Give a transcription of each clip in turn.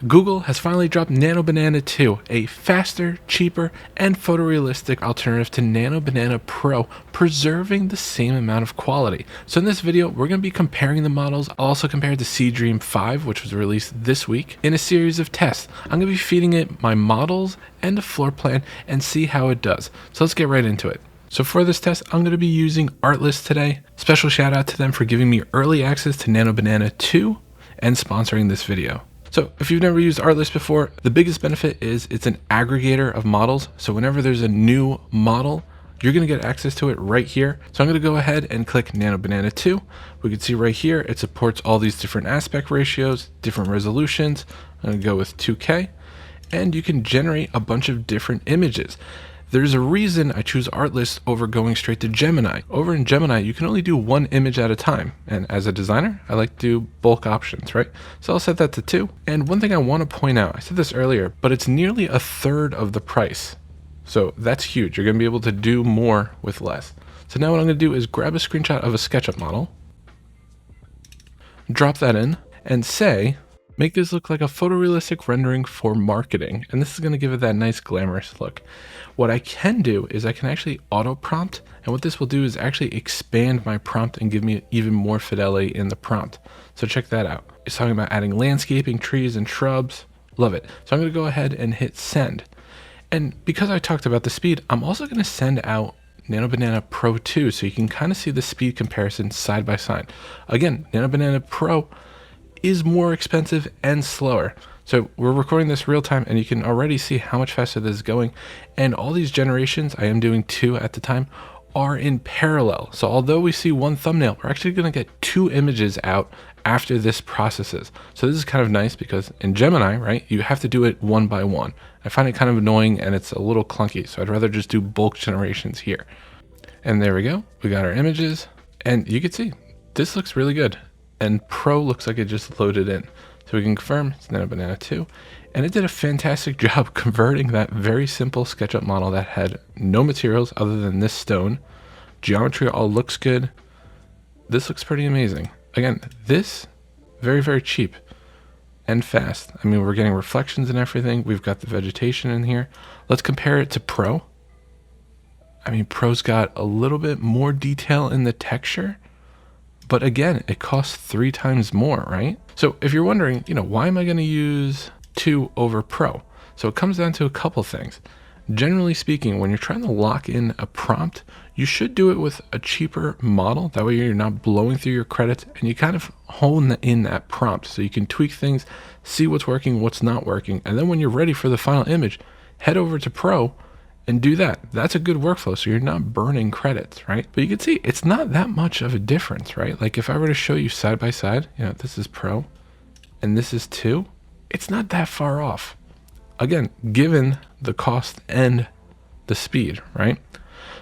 Google has finally dropped Nano Banana 2, a faster, cheaper, and photorealistic alternative to Nano Banana Pro, preserving the same amount of quality. So in this video, we're going to be comparing the models. I'll also compare it to Seedream 5, which was released this week, in a series of tests. I'm going to be feeding it my models and a floor plan and see how it does. So let's get right into it. So for this test, I'm going to be using Artlist today. Special shout out to them for giving me early access to Nano Banana 2 and sponsoring this video. So if you've never used Artlist before, the biggest benefit is it's an aggregator of models. So whenever there's a new model, you're going to get access to it right here. So I'm going to go ahead and click Nano Banana 2. We can see right here, it supports all these different aspect ratios, different resolutions. I'm going to go with 2K, and you can generate a bunch of different images. There's a reason I choose Artlist over going straight to Gemini. Over in Gemini, you can only do one image at a time. And as a designer, I like to do bulk options, right? So I'll set that to 2. And one thing I want to point out, I said this earlier, but it's nearly a third of the price. So that's huge. You're going to be able to do more with less. So now what I'm going to do is grab a screenshot of a SketchUp model, drop that in, and say, make this look like a photorealistic rendering for marketing. And this is going to give it that nice glamorous look. What I can do is I can actually auto prompt. And what this will do is actually expand my prompt and give me even more fidelity in the prompt. So check that out. It's talking about adding landscaping, trees and shrubs. Love it. So I'm going to go ahead and hit send. And because I talked about the speed, I'm also going to send out Nano Banana Pro 2 so you can kind of see the speed comparison side by side. Again, Nano Banana Pro is more expensive and slower. So we're recording this real time and you can already see how much faster this is going. And all these generations, I am doing 2 at the time, are in parallel. So although we see one thumbnail, we're actually going to get 2 images out after this processes. So this is kind of nice because in Gemini, right, you have to do it one by one. I find it kind of annoying and it's a little clunky. So I'd rather just do bulk generations here. And there we go. We got our images and you can see this looks really good. And Pro looks like it just loaded in. So we can confirm it's Nano Banana 2. And it did a fantastic job converting that very simple SketchUp model that had no materials other than this stone. Geometry all looks good. This looks pretty amazing. Again, this, very, very cheap and fast. I mean, we're getting reflections and everything. We've got the vegetation in here. Let's compare it to Pro. I mean, Pro's got a little bit more detail in the texture. But again, it costs 3 times more, right? So if you're wondering, why am I going to use 2 over Pro? So it comes down to a couple things. Generally speaking, when you're trying to lock in a prompt, you should do it with a cheaper model. That way you're not blowing through your credits and you kind of hone in that prompt so you can tweak things, see what's working, what's not working. And then when you're ready for the final image, head over to Pro and do that. That's a good workflow. So you're not burning credits, right? But you can see it's not that much of a difference, right? Like if I were to show you side by side, this is Pro and this is 2, it's not that far off. Again, given the cost and the speed, right?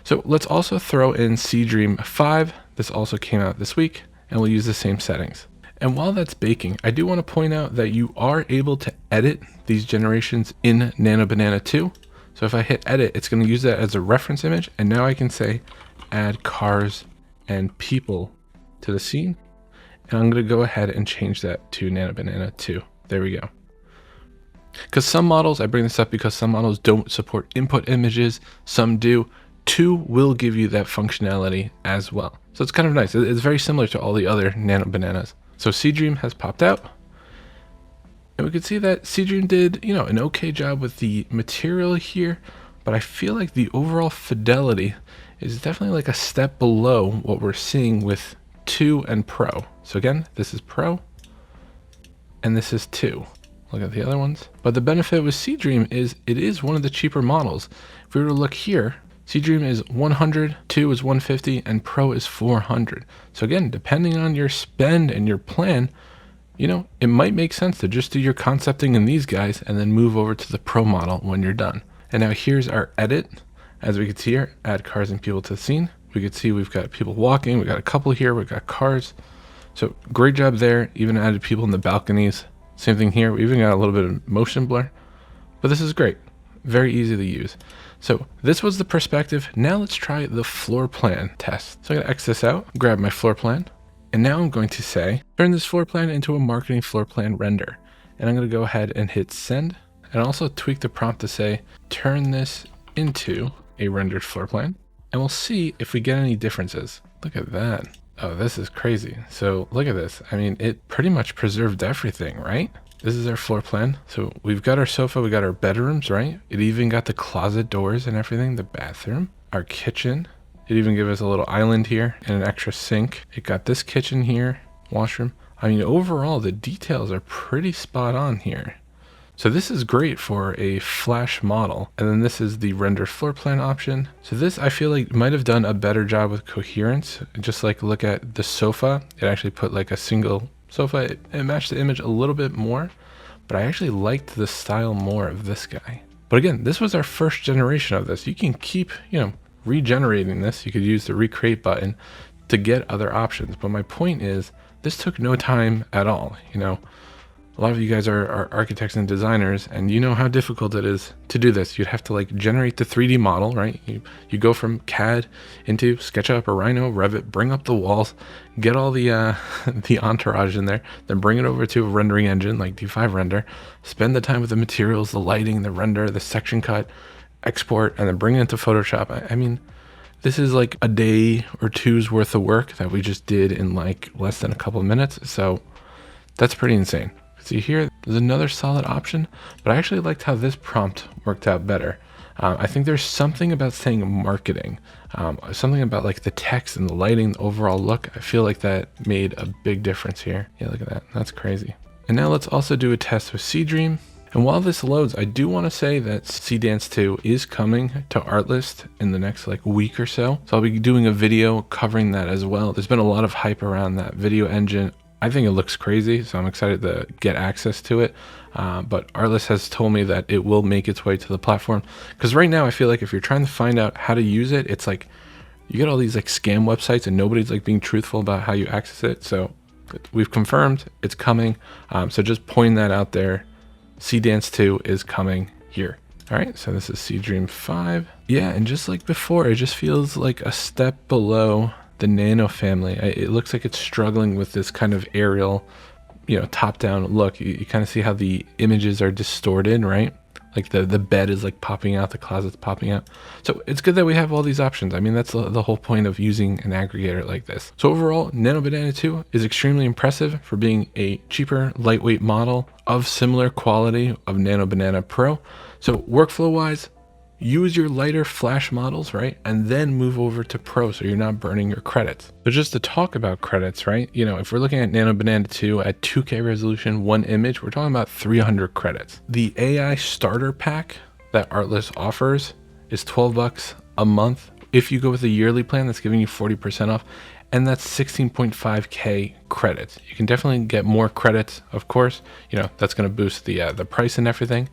So let's also throw in Seedream 5. This also came out this week and we'll use the same settings. And while that's baking, I do want to point out that you are able to edit these generations in Nano Banana 2. So if I hit edit, it's going to use that as a reference image. And now I can say add cars and people to the scene. And I'm going to go ahead and change that to Nano Banana 2. There we go. Because some models, I bring this up because some models don't support input images. Some do. 2 will give you that functionality as well. So it's kind of nice. It's very similar to all the other Nano Bananas. So Seedream has popped out. And we can see that Seedream did, an okay job with the material here, but I feel like the overall fidelity is definitely like a step below what we're seeing with 2 and Pro. So again, this is Pro and this is 2. Look at the other ones. But the benefit with Seedream is it is one of the cheaper models. If we were to look here, Seedream is 100, 2 is 150, and Pro is 400. So again, depending on your spend and your plan, it might make sense to just do your concepting in these guys and then move over to the Pro model when you're done. And now here's our edit. As we can see here, add cars and people to the scene. We can see we've got people walking. We got a couple here. We've got cars. So great job there. Even added people in the balconies. Same thing here. We even got a little bit of motion blur. But this is great. Very easy to use. So this was the perspective. Now let's try the floor plan test. So I'm going to X this out, grab my floor plan. And now I'm going to say, turn this floor plan into a marketing floor plan render. And I'm going to go ahead and hit send, and also tweak the prompt to say, turn this into a rendered floor plan. And we'll see if we get any differences. Look at that. Oh, this is crazy. So look at this. I mean, it pretty much preserved everything, right? This is our floor plan. So we've got our sofa, we got our bedrooms, right? It even got the closet doors and everything, the bathroom, our kitchen. It even gave us a little island here and an extra sink. It got this kitchen here, washroom. I mean, overall, the details are pretty spot on here. So this is great for a flash model. And then this is the render floor plan option. So this, I feel like, might have done a better job with coherence. Just like look at the sofa. It actually put like a single sofa. It matched the image a little bit more, but I actually liked the style more of this guy. But again, this was our first generation of this. You can keep, regenerating this. You could use the recreate button to get other options. But my point is, this took no time at all. A lot of you guys are architects and designers, and you know how difficult it is to do this. You'd have to like generate the 3D model, right? You go from CAD into SketchUp or Rhino, Revit, bring up the walls, get all the the entourage in there, then bring it over to a rendering engine like D5 Render, spend the time with the materials, the lighting, the render, the section cut, export, and then bring it into Photoshop. I mean, this is like a day or two's worth of work that we just did in like less than a couple of minutes. So that's pretty insane. See here, there's another solid option, but I actually liked how this prompt worked out better. I think there's something about saying marketing, something about like the text and the lighting, the overall look. I feel like that made a big difference here. Yeah, look at that. That's crazy. And now let's also do a test with Seedream. And while this loads, I do want to say that Seedance 2 is coming to Artlist in the next like week or so. So I'll be doing a video covering that as well. There's been a lot of hype around that video engine. I think it looks crazy, so I'm excited to get access to it. But Artlist has told me that it will make its way to the platform. Because right now, I feel like if you're trying to find out how to use it, it's like you get all these like scam websites and nobody's like being truthful about how you access it. So we've confirmed it's coming. So just pointing that out there. Seedance 2 is coming here. All right, so this is Seedream 5. Yeah, and just like before, it just feels like a step below the Nano family. It looks like it's struggling with this kind of aerial, top-down look. You kind of see how the images are distorted, right? Like the bed is like popping out, the closet's popping out. So it's good that we have all these options. I mean, that's the whole point of using an aggregator like this. So overall, Nano Banana 2 is extremely impressive for being a cheaper, lightweight model of similar quality of Nano Banana Pro. So workflow-wise, use your lighter flash models, right? And then move over to Pro so you're not burning your credits. But just to talk about credits, right? If we're looking at Nano Banana 2 at 2K resolution, one image, we're talking about 300 credits. The AI starter pack that Artlist offers is $12 a month. If you go with a yearly plan, that's giving you 40% off. And that's 16.5K credits. You can definitely get more credits, of course. That's going to boost the price and everything.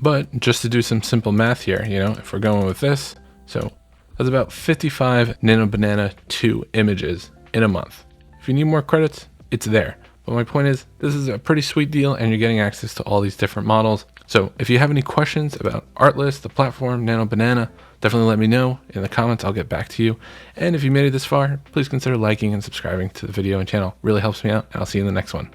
But just to do some simple math here, if we're going with this, so that's about 55 Nano Banana 2 images in a month. If you need more credits, it's there. But my point is, this is a pretty sweet deal and you're getting access to all these different models. So if you have any questions about Artlist, the platform, Nano Banana, definitely let me know in the comments. I'll get back to you. And if you made it this far, please consider liking and subscribing to the video and channel. Really helps me out, and I'll see you in the next one.